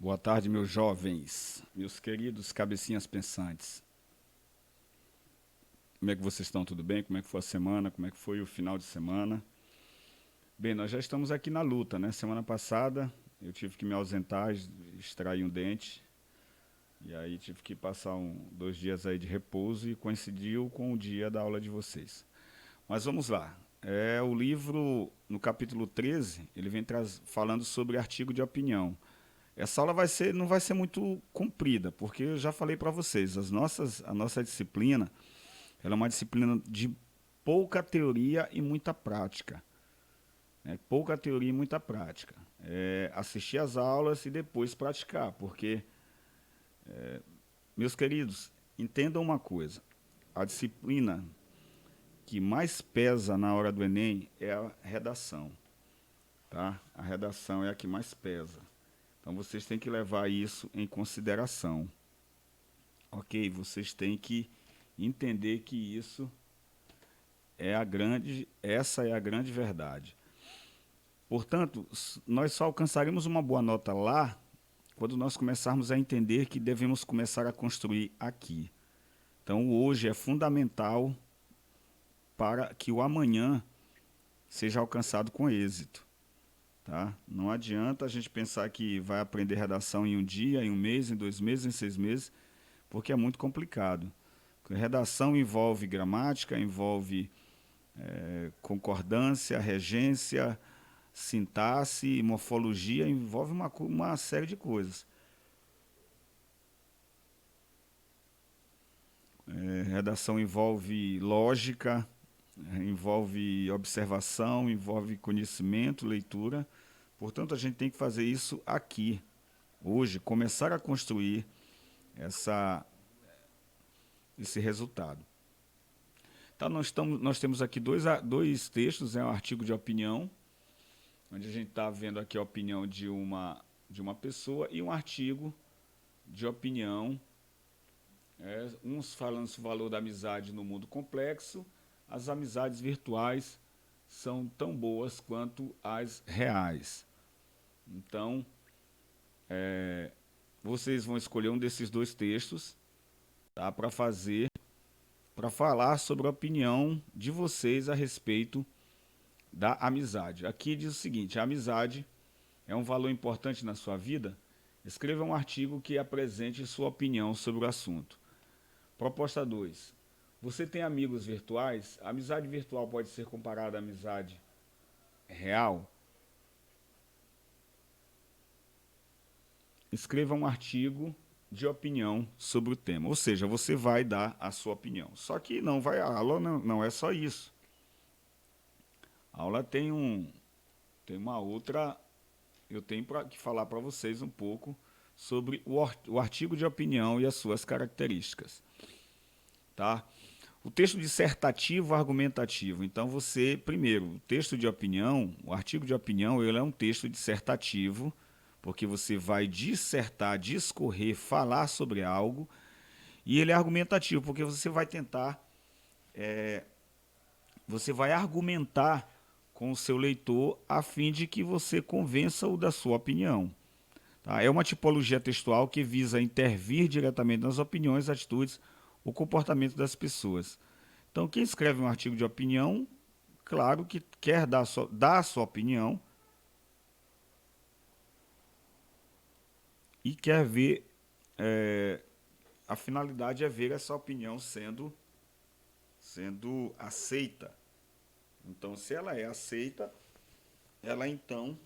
Boa tarde, meus jovens, meus queridos cabecinhas pensantes. Como é que vocês estão? Tudo bem? Como é que foi a semana? Como é que foi o final de semana? Bem, nós já estamos aqui na luta, né? Semana passada eu tive que me ausentar, extrair um dente. E aí tive que passar 2 dias aí de repouso e coincidiu com o dia da aula de vocês. Mas vamos lá. O livro, no capítulo 13, ele vem falando sobre artigo de opinião. Essa aula não vai ser muito comprida, porque eu já falei para vocês, a nossa disciplina, ela é uma disciplina de pouca teoria e muita prática. Né? Pouca teoria e muita prática. Assistir às aulas e depois praticar, porque, meus queridos, entendam uma coisa, a disciplina que mais pesa na hora do Enem é a redação. Tá? A redação é a que mais pesa. Então vocês têm que levar isso em consideração. Ok? Vocês têm que entender que essa é a grande verdade. Portanto, nós só alcançaremos uma boa nota lá quando nós começarmos a entender que devemos começar a construir aqui. Então, hoje é fundamental para que o amanhã seja alcançado com êxito. Tá? Não adianta a gente pensar que vai aprender redação em um dia, em um mês, em 2 meses, em 6 meses, porque é muito complicado. Redação envolve gramática, envolve concordância, regência, sintaxe, morfologia, envolve uma série de coisas. Redação envolve lógica, envolve observação, envolve conhecimento, leitura. Portanto, a gente tem que fazer isso aqui, hoje, começar a construir esse resultado. Então, nós temos aqui dois textos, um artigo de opinião, onde a gente está vendo aqui a opinião de uma pessoa, e um artigo de opinião, uns falando sobre o valor da amizade no mundo complexo. As amizades virtuais são tão boas quanto as reais. Então, vocês vão escolher um desses dois textos, tá, para falar sobre a opinião de vocês a respeito da amizade. Aqui diz o seguinte: a amizade é um valor importante na sua vida? Escreva um artigo que apresente sua opinião sobre o assunto. Proposta 2. Você tem amigos virtuais? A amizade virtual pode ser comparada à amizade real? Escreva um artigo de opinião sobre o tema. Ou seja, você vai dar a sua opinião. Só que a aula não é só isso. A aula tem uma outra. Eu tenho que falar para vocês um pouco sobre o artigo de opinião e as suas características. Tá? O texto dissertativo argumentativo. Então, primeiro, o texto de opinião, o artigo de opinião, ele é um texto dissertativo, porque você vai dissertar, discorrer, falar sobre algo, e ele é argumentativo, porque você vai tentar, você vai argumentar com o seu leitor a fim de que você convença-o da sua opinião. Tá? É uma tipologia textual que visa intervir diretamente nas opiniões, atitudes, o comportamento das pessoas. Então, quem escreve um artigo de opinião, claro que quer dar a sua opinião e quer ver, a finalidade é ver essa opinião sendo aceita. Então, se ela é aceita, ela então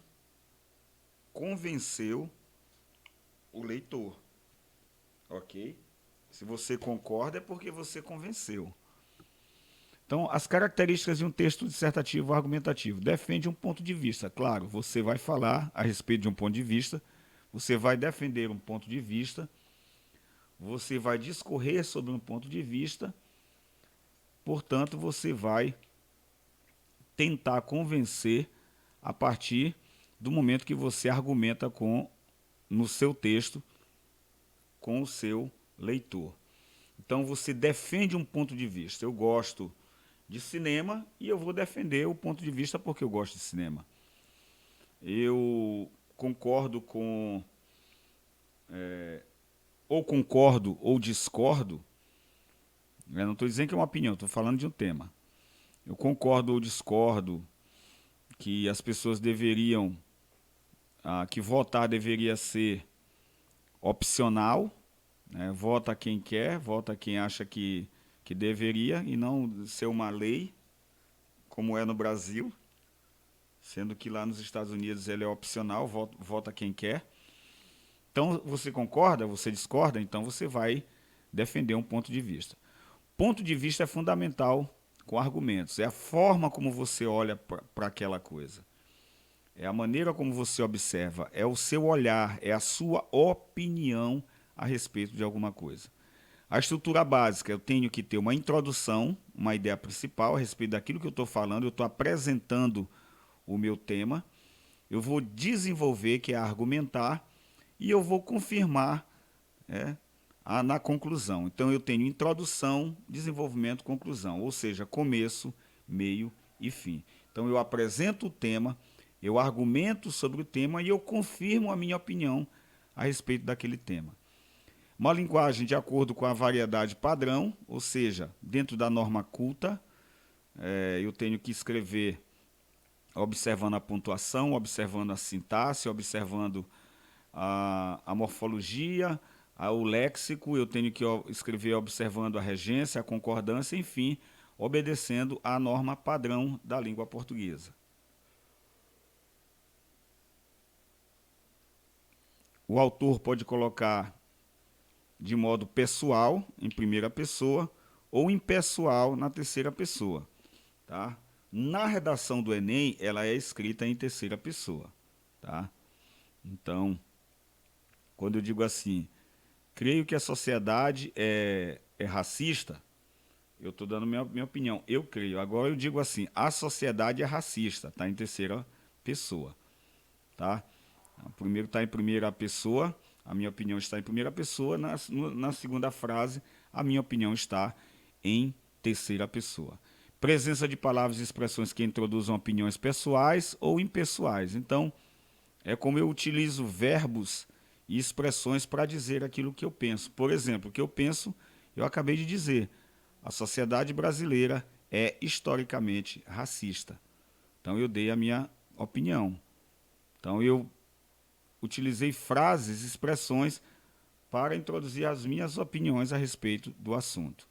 convenceu o leitor, ok? Se você concorda, é porque você convenceu. Então, as características de um texto dissertativo ou argumentativo. Defende um ponto de vista. Claro, você vai falar a respeito de um ponto de vista, você vai defender um ponto de vista, você vai discorrer sobre um ponto de vista, portanto, você vai tentar convencer a partir do momento que você argumenta no seu texto com o seu leitor. Então, você defende um ponto de vista. Eu gosto de cinema e eu vou defender o ponto de vista porque eu gosto de cinema. Eu concordo com ou concordo ou discordo, eu não estou dizendo que é uma opinião, estou falando de um tema. Eu concordo ou discordo que as pessoas deveriam, que votar deveria ser opcional, né? Vota quem quer, vota quem acha que deveria, e não ser uma lei, como é no Brasil, sendo que lá nos Estados Unidos ele é opcional, vota quem quer. Então, você concorda, você discorda, então você vai defender um ponto de vista. Ponto de vista é fundamental com argumentos, é a forma como você olha para aquela coisa. É a maneira como você observa, é o seu olhar, é a sua opinião a respeito de alguma coisa. A estrutura básica, eu tenho que ter uma introdução, uma ideia principal a respeito daquilo que eu estou falando, eu estou apresentando o meu tema, eu vou desenvolver, que é argumentar, e eu vou confirmar na conclusão. Então eu tenho introdução, desenvolvimento, conclusão, ou seja, começo, meio e fim. Então eu apresento o tema, eu argumento sobre o tema e eu confirmo a minha opinião a respeito daquele tema. Uma linguagem de acordo com a variedade padrão, ou seja, dentro da norma culta, eu tenho que escrever observando a pontuação, observando a sintaxe, observando a morfologia, o léxico, eu tenho que escrever observando a regência, a concordância, enfim, obedecendo à norma padrão da língua portuguesa. O autor pode colocar de modo pessoal, em primeira pessoa, ou impessoal, na terceira pessoa. Tá? Na redação do Enem, ela é escrita em terceira pessoa. Tá? Então, quando eu digo assim, creio que a sociedade é racista, eu estou dando minha opinião, eu creio. Agora eu digo assim, a sociedade é racista, está em terceira pessoa. Tá? Primeiro está em primeira pessoa, a minha opinião está em primeira pessoa, na segunda frase, a minha opinião está em terceira pessoa. Presença de palavras e expressões que introduzam opiniões pessoais ou impessoais. Então, é como eu utilizo verbos e expressões para dizer aquilo que eu penso. Por exemplo, o que eu penso, eu acabei de dizer. A sociedade brasileira é historicamente racista. Então, eu dei a minha opinião. Então, eu utilizei frases, expressões para introduzir as minhas opiniões a respeito do assunto.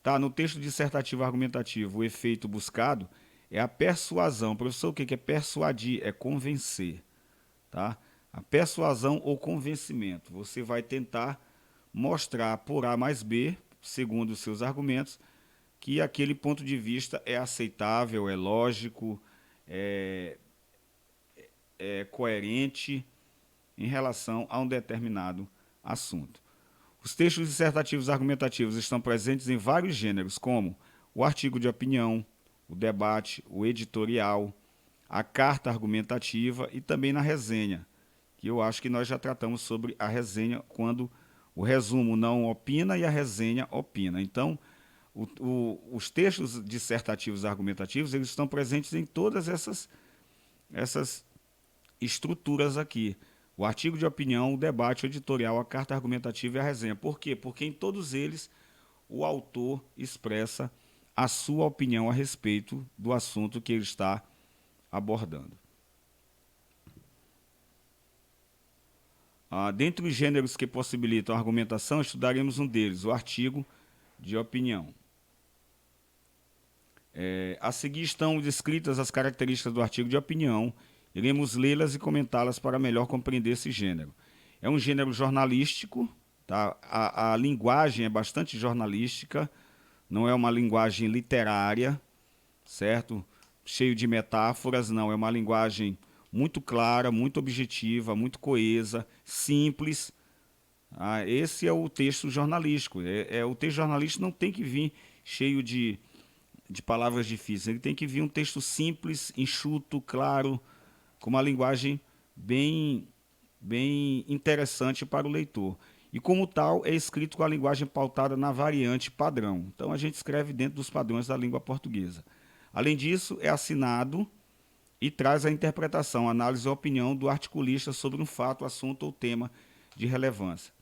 Tá, no texto dissertativo argumentativo, o efeito buscado é a persuasão. Professor, o que é persuadir? É convencer. Tá? A persuasão ou convencimento. Você vai tentar mostrar por A mais B, segundo os seus argumentos, que aquele ponto de vista é aceitável, é lógico, é coerente em relação a um determinado assunto. Os textos dissertativos argumentativos estão presentes em vários gêneros, como o artigo de opinião, o debate, o editorial, a carta argumentativa e também na resenha, que eu acho que nós já tratamos sobre a resenha, quando o resumo não opina e a resenha opina. Então, os textos dissertativos argumentativos, eles estão presentes em todas essas estruturas aqui. O artigo de opinião, o debate, o editorial, a carta argumentativa e a resenha. Por quê? Porque em todos eles o autor expressa a sua opinião a respeito do assunto que ele está abordando. Dentre os gêneros que possibilitam a argumentação, estudaremos um deles, o artigo de opinião. A seguir estão descritas as características do artigo de opinião. Iremos lê-las e comentá-las para melhor compreender esse gênero. É um gênero jornalístico, tá? A linguagem é bastante jornalística, não é uma linguagem literária, certo? Cheio de metáforas, não. É uma linguagem muito clara, muito objetiva, muito coesa, simples. Esse é o texto jornalístico. O texto jornalístico não tem que vir cheio de palavras difíceis. Ele tem que vir um texto simples, enxuto, claro, com uma linguagem bem interessante para o leitor. E como tal, é escrito com a linguagem pautada na variante padrão. Então a gente escreve dentro dos padrões da língua portuguesa. Além disso, é assinado e traz a interpretação, análise ou opinião do articulista sobre um fato, assunto ou tema de relevância.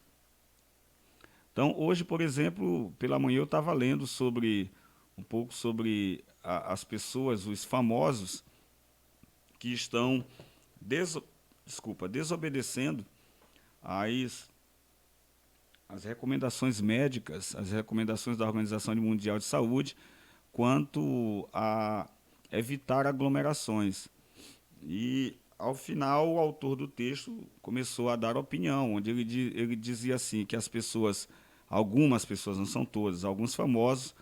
Então, hoje, por exemplo, pela manhã eu estava lendo um pouco sobre as pessoas, os famosos, que estão desobedecendo as recomendações médicas, as recomendações da Organização Mundial de Saúde, quanto a evitar aglomerações. E, ao final, o autor do texto começou a dar opinião, onde ele dizia assim, que as pessoas, algumas pessoas, não são todas, alguns famosos,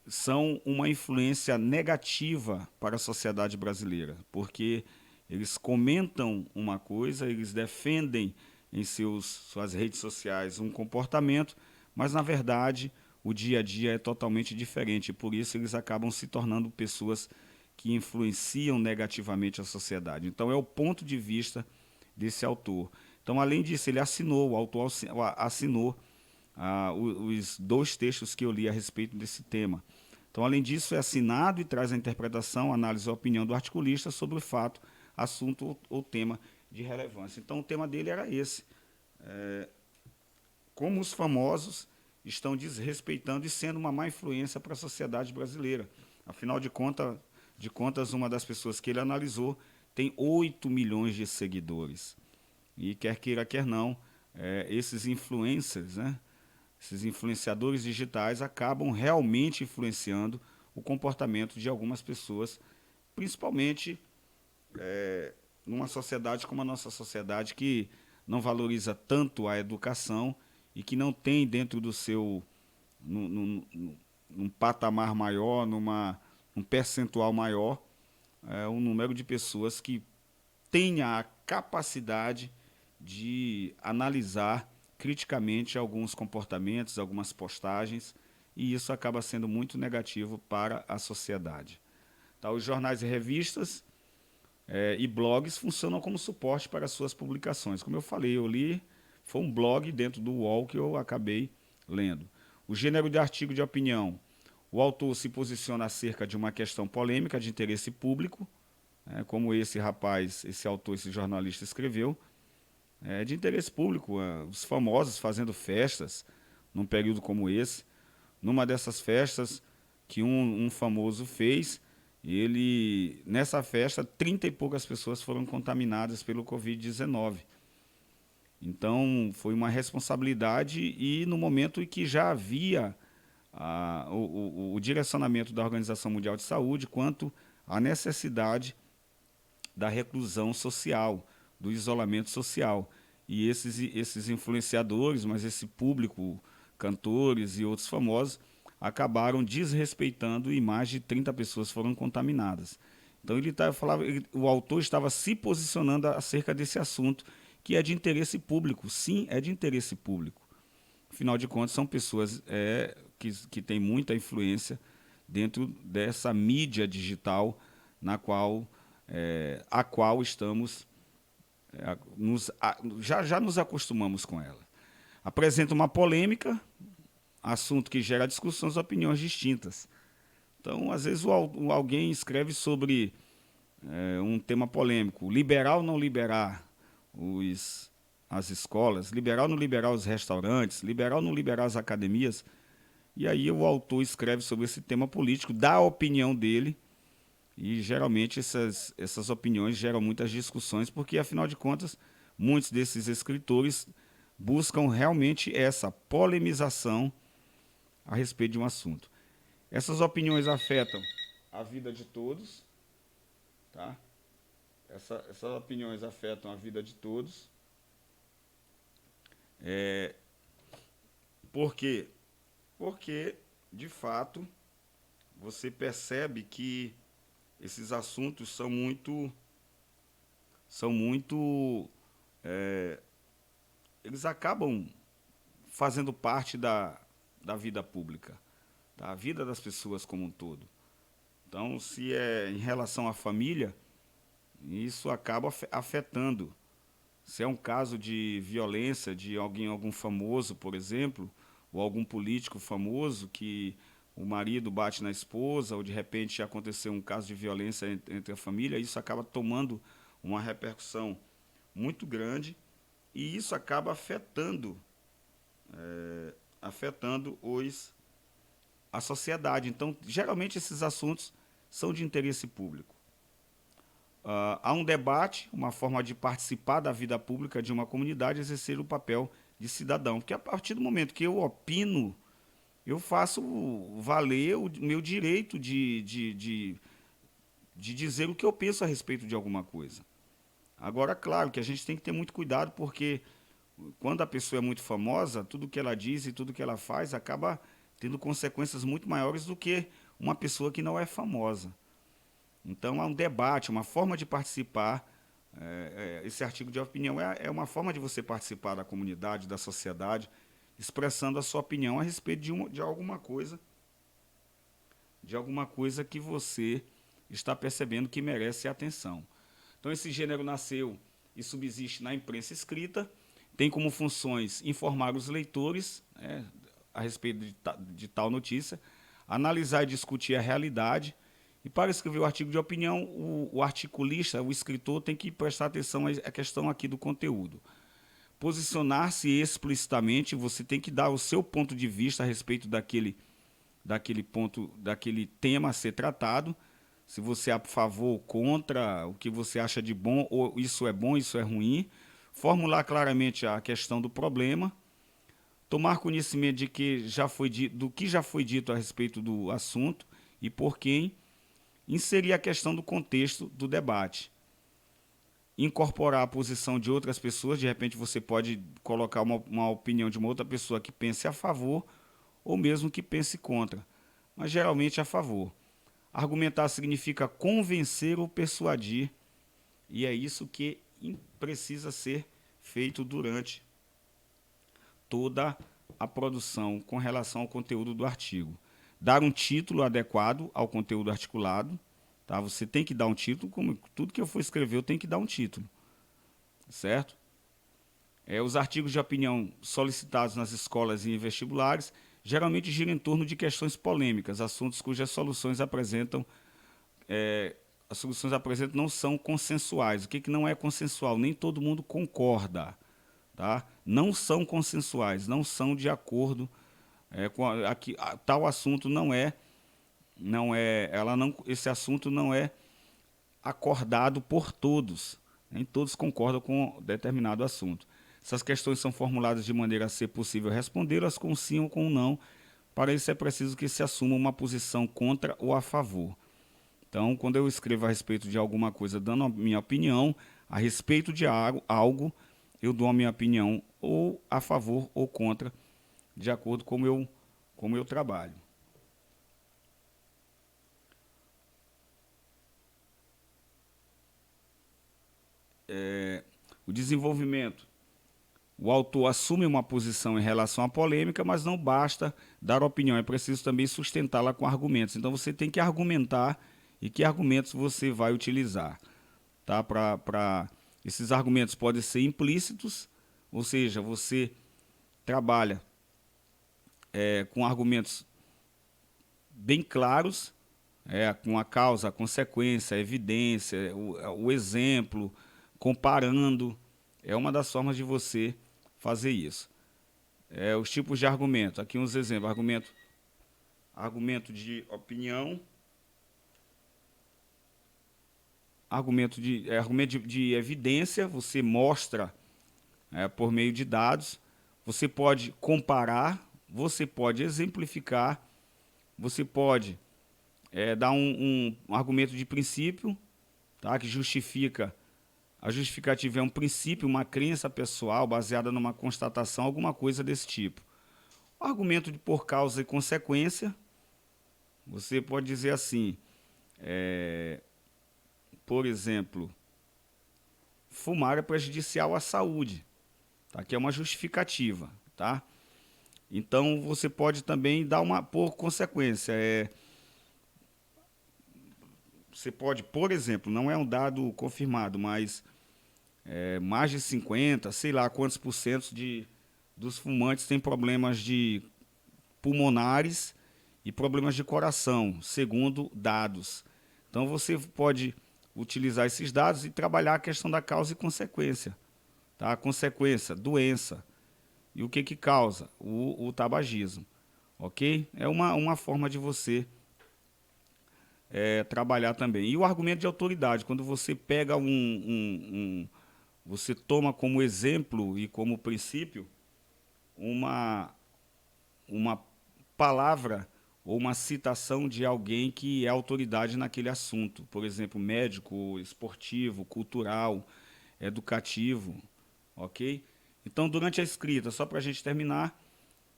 são uma influência negativa para a sociedade brasileira, porque eles comentam uma coisa, eles defendem em suas redes sociais um comportamento, mas, na verdade, o dia a dia é totalmente diferente, e por isso eles acabam se tornando pessoas que influenciam negativamente a sociedade. Então, é o ponto de vista desse autor. Então, além disso, o autor assinou os 2 textos que eu li a respeito desse tema. Então, além disso, é assinado e traz a interpretação, análise e opinião do articulista sobre o fato, assunto ou tema de relevância. Então, o tema dele era esse. Como os famosos estão desrespeitando e sendo uma má influência para a sociedade brasileira. Afinal de contas, uma das pessoas que ele analisou tem 8 milhões de seguidores. E quer queira, quer não, esses influencers, né, esses influenciadores digitais acabam realmente influenciando o comportamento de algumas pessoas, principalmente numa sociedade como a nossa sociedade, que não valoriza tanto a educação e que não tem dentro do seu, num patamar maior, num percentual maior, um número de pessoas que tenha a capacidade de analisar criticamente alguns comportamentos, algumas postagens, e isso acaba sendo muito negativo para a sociedade. Tá, os jornais e revistas e blogs funcionam como suporte para suas publicações. Como eu falei, foi um blog dentro do UOL que eu acabei lendo. O gênero de artigo de opinião. O autor se posiciona acerca de uma questão polêmica de interesse público, como esse rapaz, esse autor, esse jornalista escreveu, de interesse público, os famosos fazendo festas num período como esse. Numa dessas festas que um famoso fez, nessa festa, 30 e poucas pessoas foram contaminadas pelo Covid-19. Então, foi uma responsabilidade, e no momento em que já havia o direcionamento da Organização Mundial de Saúde quanto à necessidade da reclusão social, do isolamento social. E esses influenciadores, mas esse público, cantores e outros famosos, acabaram desrespeitando, e mais de 30 pessoas foram contaminadas. Então o autor estava se posicionando acerca desse assunto, que é de interesse público. Sim, é de interesse público. Afinal de contas, são pessoas que têm muita influência dentro dessa mídia digital a qual estamos já nos acostumamos com ela. Apresenta uma polêmica, assunto que gera discussões, opiniões distintas. Então, às vezes, alguém escreve sobre um tema polêmico: liberar ou não liberar as escolas, liberar ou não liberar os restaurantes, liberar ou não liberar as academias. E aí o autor escreve sobre esse tema político, dá a opinião dele, e geralmente essas opiniões geram muitas discussões, porque, afinal de contas, muitos desses escritores buscam realmente essa polemização a respeito de um assunto. Essas opiniões afetam a vida de todos, tá? Essas opiniões afetam a vida de todos. Por quê? Porque, de fato, você percebe que esses assuntos são muito eles acabam fazendo parte da vida pública, da vida das pessoas como um todo. Então, se é em relação à família, isso acaba afetando. Se é um caso de violência de algum famoso, por exemplo, ou algum político famoso, que o marido bate na esposa, ou de repente aconteceu um caso de violência entre a família, isso acaba tomando uma repercussão muito grande, e isso acaba afetando, afetando a sociedade. Então, geralmente esses assuntos são de interesse público. Há um debate, uma forma de participar da vida pública de uma comunidade, exercer o papel de cidadão. Porque a partir do momento que eu opino, eu faço valer o meu direito de dizer o que eu penso a respeito de alguma coisa. Agora, claro que a gente tem que ter muito cuidado, porque quando a pessoa é muito famosa, tudo que ela diz e tudo que ela faz acaba tendo consequências muito maiores do que uma pessoa que não é famosa. Então, há um debate, uma forma de participar. Esse artigo de opinião é uma forma de você participar da comunidade, da sociedade, expressando a sua opinião a respeito de alguma coisa que você está percebendo que merece atenção. Então, esse gênero nasceu e subsiste na imprensa escrita, tem como funções informar os leitores a respeito de tal notícia, analisar e discutir a realidade, e para escrever o artigo de opinião, o articulista, o escritor, tem que prestar atenção à questão aqui do conteúdo. Posicionar-se explicitamente, você tem que dar o seu ponto de vista a respeito daquele tema a ser tratado, se você é a favor ou contra, o que você acha de bom, ou isso é ruim, formular claramente a questão do problema, tomar conhecimento do que já foi dito a respeito do assunto e por quem, inserir a questão do contexto do debate, incorporar a posição de outras pessoas, de repente você pode colocar uma opinião de uma outra pessoa que pense a favor ou mesmo que pense contra, mas geralmente a favor. Argumentar significa convencer ou persuadir, e é isso que precisa ser feito durante toda a produção com relação ao conteúdo do artigo. Dar um título adequado ao conteúdo articulado, tá? Você tem que dar um título, como tudo que eu for escrever eu tenho que dar um título, certo? Os artigos de opinião solicitados nas escolas e em vestibulares geralmente giram em torno de questões polêmicas, assuntos cujas soluções apresentam não são consensuais. O que não é consensual? Nem todo mundo concorda, tá? Não são consensuais, não são de acordo tal assunto esse assunto não é acordado por todos, nem todos concordam com determinado assunto. Essas questões são formuladas de maneira a ser possível respondê-las com sim ou com não. Para isso é preciso que se assuma uma posição contra ou a favor. Então, quando eu escrevo a respeito de alguma coisa, dando a minha opinião a respeito de algo, eu dou a minha opinião ou a favor ou contra, de acordo com como eu trabalho. O desenvolvimento. O autor assume uma posição em relação à polêmica, mas não basta dar opinião, é preciso também sustentá-la com argumentos. Então você tem que argumentar e que argumentos você vai utilizar. Tá? Esses argumentos podem ser implícitos, ou seja, você trabalha com argumentos bem claros, com a causa, a consequência, a evidência, o exemplo, comparando. É uma das formas de você fazer isso. Os tipos de argumento. Aqui uns exemplos. Argumento de opinião. Argumento de evidência. Você mostra por meio de dados. Você pode comparar. Você pode exemplificar. Você pode dar um argumento de princípio, tá, que justifica. A justificativa é um princípio, uma crença pessoal baseada numa constatação, alguma coisa desse tipo. O argumento de por causa e consequência, você pode dizer assim, por exemplo, fumar é prejudicial à saúde, tá? Que é uma justificativa, tá? Então você pode também dar por consequência. Você pode, por exemplo, não é um dado confirmado, mas mais de 50, sei lá quantos por cento dos fumantes têm problemas de pulmonares e problemas de coração, segundo dados. Então você pode utilizar esses dados e trabalhar a questão da causa e consequência, Tá? Consequência, doença. E o que que causa? O tabagismo. Ok? É uma forma de você trabalhar também. E o argumento de autoridade, quando você pega você toma como exemplo e como princípio uma, uma palavra ou uma citação de alguém que é autoridade naquele assunto. Por exemplo, médico, esportivo, cultural, educativo, ok? Então, durante a escrita, só para a gente terminar,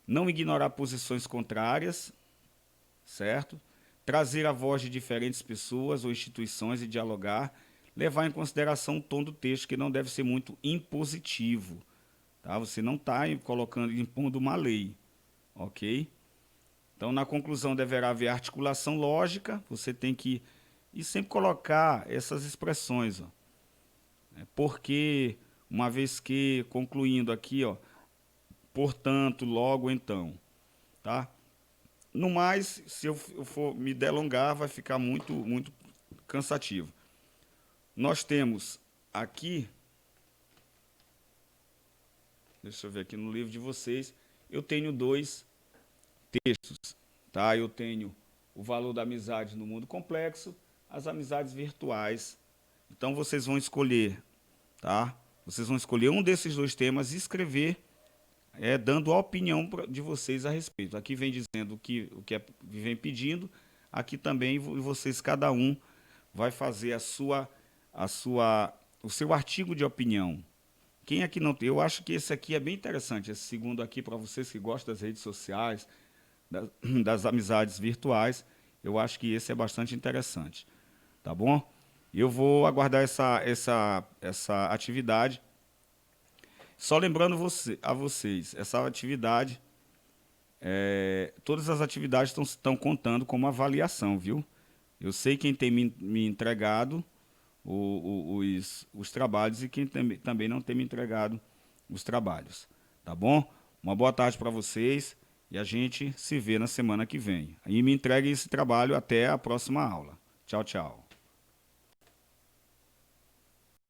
não ignorar posições contrárias, certo? Trazer a voz de diferentes pessoas ou instituições e dialogar, levar em consideração o tom do texto, que não deve ser muito impositivo, tá? Você não está colocando, impondo uma lei, ok? Então, na conclusão, deverá haver articulação lógica, você tem que e sempre colocar essas expressões, ó. Porque, uma vez que, concluindo aqui, ó, portanto, logo, então, tá? No mais, se eu for me delongar, vai ficar muito cansativo. Nós temos aqui, deixa eu ver aqui no livro de vocês, eu tenho 2 textos, tá? Eu tenho o valor da amizade no mundo complexo, as amizades virtuais. Então vocês vão escolher, tá? Vocês vão escolher um desses 2 temas e escrever, dando a opinião de vocês a respeito. Aqui vem dizendo o que vem pedindo, aqui também vocês, cada um, vai fazer o seu artigo de opinião. Quem aqui não tem? Eu acho que esse aqui é bem interessante, esse segundo aqui, para vocês que gostam das redes sociais, das amizades virtuais, eu acho que esse é bastante interessante, tá bom? Eu vou aguardar essa atividade. Só lembrando a vocês, essa atividade, todas as atividades estão contando como avaliação, viu? Eu sei quem tem me entregado os trabalhos e quem também não tem me entregado os trabalhos, tá bom? Uma boa tarde para vocês e a gente se vê na semana que vem. E me entregue esse trabalho até a próxima aula. Tchau, tchau.